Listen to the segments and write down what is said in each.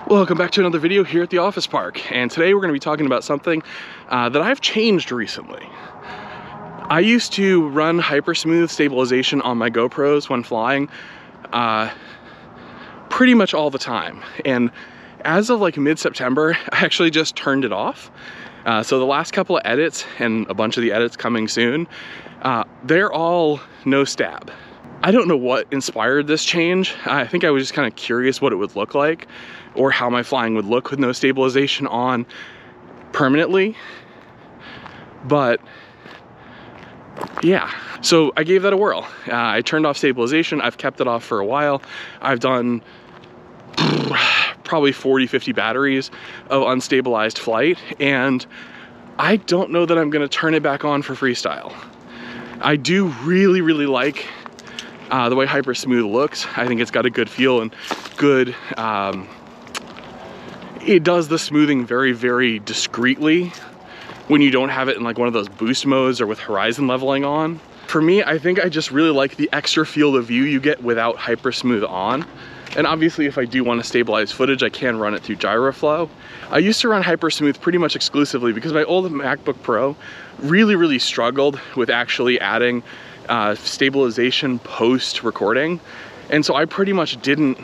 Welcome back to another video here at the office park, and today we're going to be talking about something that I've changed recently. I used to run HyperSmooth stabilization on my GoPros when flying pretty much all the time, and as of like mid-September I actually just turned it off. So the last couple of edits and a bunch of the edits coming soon, they're all no stab. I don't know what inspired this change. I think I was just kind of curious what it would look like or how my flying would look with no stabilization on permanently. But yeah, so I gave that a whirl. I turned off stabilization. I've kept it off for a while. I've done probably 40-50 batteries of unstabilized flight, and I don't know that I'm gonna turn it back on for freestyle. I do really like the way HyperSmooth looks. I think it's got a good feel and good, it does the smoothing very discreetly when you don't have it in like one of those boost modes or with horizon leveling on. For me, I think I just really like the extra field of view you get without HyperSmooth on. And obviously if I do want to stabilize footage, I can run it through GyroFlow. I used to run HyperSmooth pretty much exclusively because my old MacBook Pro really struggled with actually adding stabilization post recording, and so I pretty much didn't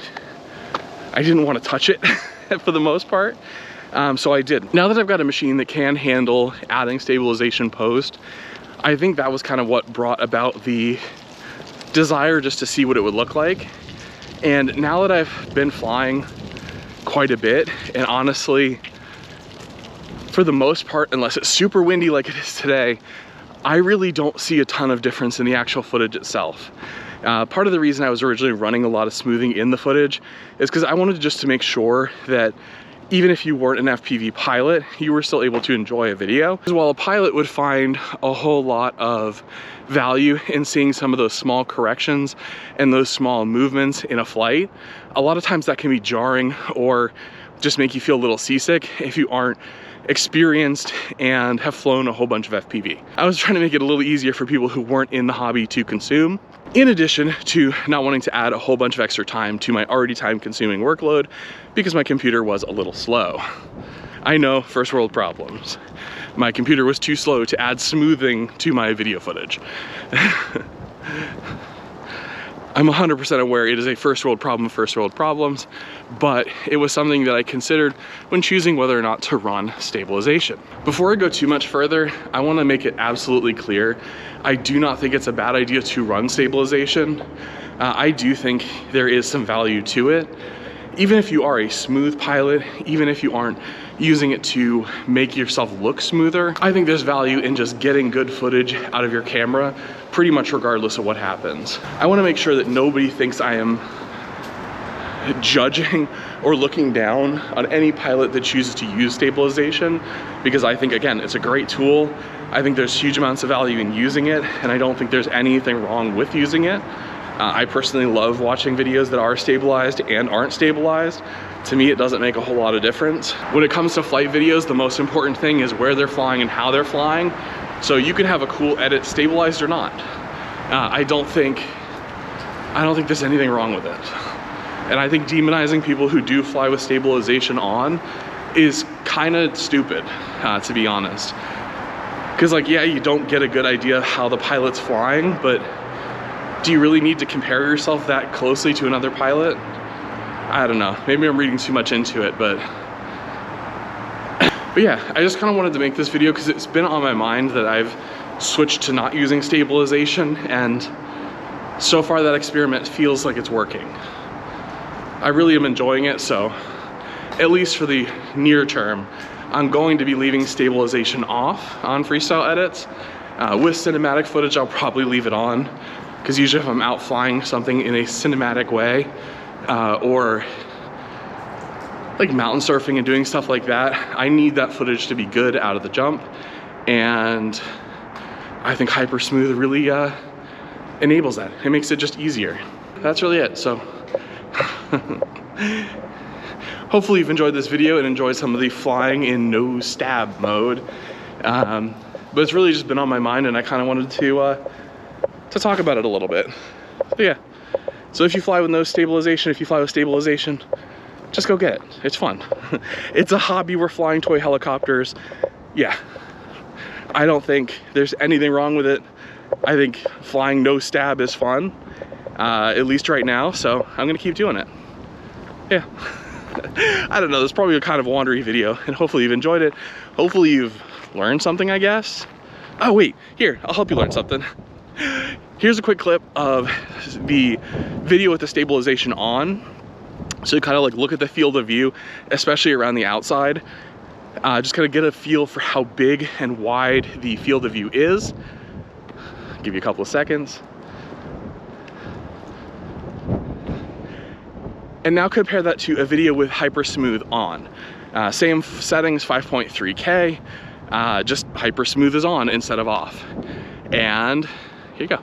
want to touch it for the most part. So I did. Now that I've got a machine that can handle adding stabilization post, I think that was kind of what brought about the desire just to see what it would look like. And now that I've been flying quite a bit, and honestly, for the most part, unless it's super windy like it is today, I really don't see a ton of difference in the actual footage itself. Part of the reason I was originally running a lot of smoothing in the footage is because I wanted just to make sure that even if you weren't an FPV pilot, you were still able to enjoy a video. Because while a pilot would find a whole lot of value in seeing some of those small corrections and those small movements in a flight, a lot of times that can be jarring or just make you feel a little seasick if you aren't experienced and have flown a whole bunch of FPV. I was trying to make it a little easier for people who weren't in the hobby to consume, in addition to not wanting to add a whole bunch of extra time to my already time-consuming workload because my computer was a little slow. I know, first world problems. My computer was too slow to add smoothing to my video footage. I'm 100% aware it is a first world problems, but it was something that I considered when choosing whether or not to run stabilization. Before I go too much further, I want to make it absolutely clear, I do not think it's a bad idea to run stabilization. I do think there is some value to it. Even if you are a smooth pilot, even if you aren't using it to make yourself look smoother, I think there's value in just getting good footage out of your camera pretty much regardless of what happens. I want to make sure that nobody thinks I am judging or looking down on any pilot that chooses to use stabilization, because I think, again, it's a great tool. I think there's huge amounts of value in using it, and I don't think there's anything wrong with using it. I personally love watching videos that are stabilized and aren't stabilized. To me, it doesn't make a whole lot of difference. When it comes to flight videos, the most important thing is where they're flying and how they're flying. So you can have a cool edit stabilized or not. I don't think there's anything wrong with it. And I think demonizing people who do fly with stabilization on is kind of stupid, to be honest. Because like, yeah, you don't get a good idea of how the pilot's flying, but do you really need to compare yourself that closely to another pilot? I don't know, maybe I'm reading too much into it, but yeah, I just kind of wanted to make this video because it's been on my mind that I've switched to not using stabilization, and so far that experiment feels like it's working. I really am enjoying it, so at least for the near term, I'm going to be leaving stabilization off on freestyle edits. With cinematic footage, I'll probably leave it on, because usually if I'm out flying something in a cinematic way, or like mountain surfing and doing stuff like that, I need that footage to be good out of the jump, and I think HyperSmooth really enables that. It makes it just easier. That's really it. So hopefully you've enjoyed this video and enjoyed some of the flying in no stab mode, but it's really just been on my mind, and I kind of wanted to talk about it a little bit. So yeah, so if you fly with no stabilization, if you fly with stabilization, just go get it. It's fun. It's a hobby. We're flying toy helicopters. Yeah, I don't think there's anything wrong with it. I think flying no stab is fun, at least right now, so I'm gonna keep doing it. Yeah. I don't know, this is probably a kind of wandery video, and hopefully you've enjoyed it. Hopefully you've learned something, I guess. Oh wait, here, I'll help you learn something. Here's a quick clip of the video with the stabilization on. So you kind of like look at the field of view, especially around the outside. Just kind of get a feel for how big and wide the field of view is. Give you a couple of seconds. And now compare that to a video with HyperSmooth on. Same settings, 5.3K, just HyperSmooth is on instead of off. And here you go.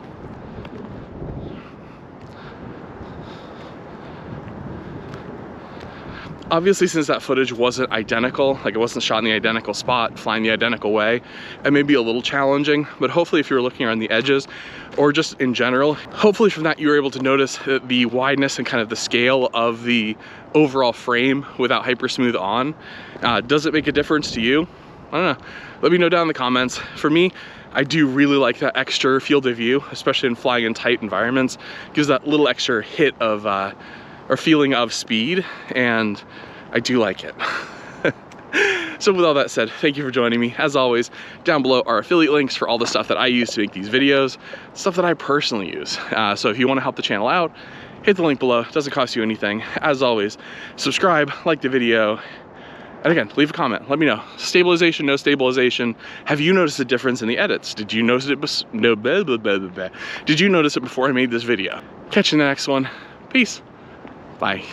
Obviously, since that footage wasn't identical, like it wasn't shot in the identical spot, flying the identical way, it may be a little challenging, but hopefully if you're looking around the edges or just in general, hopefully from that you were able to notice the wideness and kind of the scale of the overall frame without HyperSmooth on. Does it make a difference to you? I don't know. Let me know down in the comments. For me, I do really like that extra field of view, especially in flying in tight environments. Gives that little extra hit of, or feeling of speed, and I do like it. So with all that said, thank you for joining me. As always, down below are affiliate links for all the stuff that I use to make these videos, stuff that I personally use. So if you want to help the channel out, hit the link below. It doesn't cost you anything. As always, subscribe, like the video, and again, leave a comment. Let me know. Stabilization, no stabilization. Have you noticed a difference in the edits? Did you notice it Did you notice it before I made this video? Catch you in the next one. Peace. Bye.